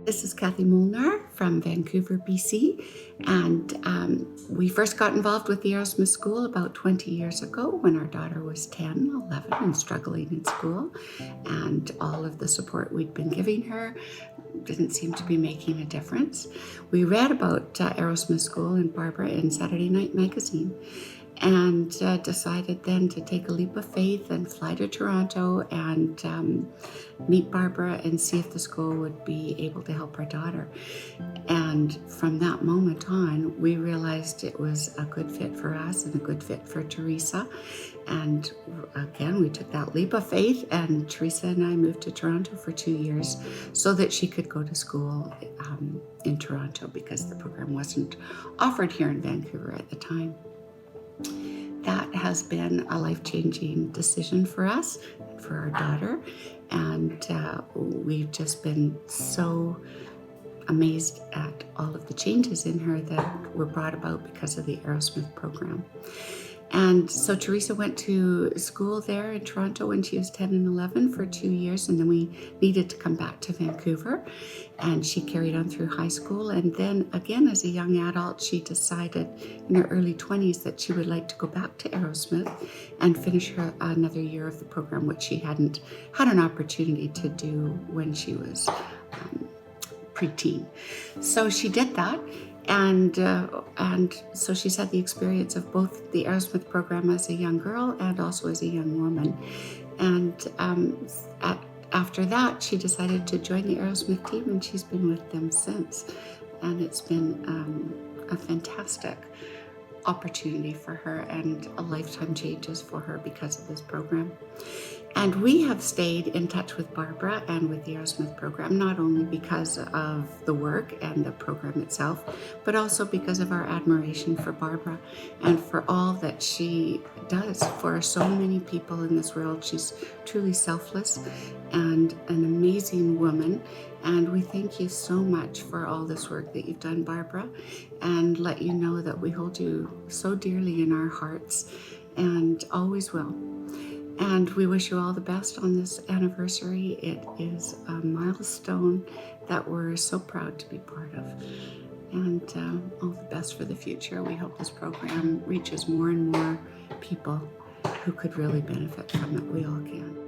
This is Kathy Molnar from Vancouver, BC, and we first got involved with the Arrowsmith School about 20 years ago when our daughter was 10, 11 and struggling in school, and all of the support we'd been giving her didn't seem to be making a difference. We read about Arrowsmith School and Barbara in Saturday Night Magazine, and decided then to take a leap of faith and fly to Toronto and meet Barbara and see if the school would be able to help our daughter. And from that moment on, we realized it was a good fit for us and a good fit for Teresa. And again, we took that leap of faith, and Teresa and I moved to Toronto for 2 years so that she could go to school in Toronto, because the program wasn't offered here in Vancouver at the time. That has been a life-changing decision for us and for our daughter, and we've just been so amazed at all of the changes in her that were brought about because of the Arrowsmith program. And so Teresa went to school there in Toronto when she was 10 and 11 for 2 years, and then we needed to come back to Vancouver, and she carried on through high school. And then again, as a young adult, she decided in her early 20s that she would like to go back to Arrowsmith and finish her another year of the program, which she hadn't had an opportunity to do when she was preteen. So she did that. And so she's had the experience of both the Arrowsmith program as a young girl and also as a young woman. And after that, she decided to join the Arrowsmith team, and she's been with them since. And it's been a fantastic opportunity for her and a lifetime changes for her because of this program. And we have stayed in touch with Barbara and with the Arrowsmith program, not only because of the work and the program itself, but also because of our admiration for Barbara and for all that she does for so many people in this world. She's truly selfless and an amazing woman. And we thank you so much for all this work that you've done, Barbara, and let you know that we hold you so dearly in our hearts and always will. And we wish you all the best on this anniversary. It is a milestone that we're so proud to be part of. And all the best for the future. We hope this program reaches more and more people who could really benefit from it. We all can.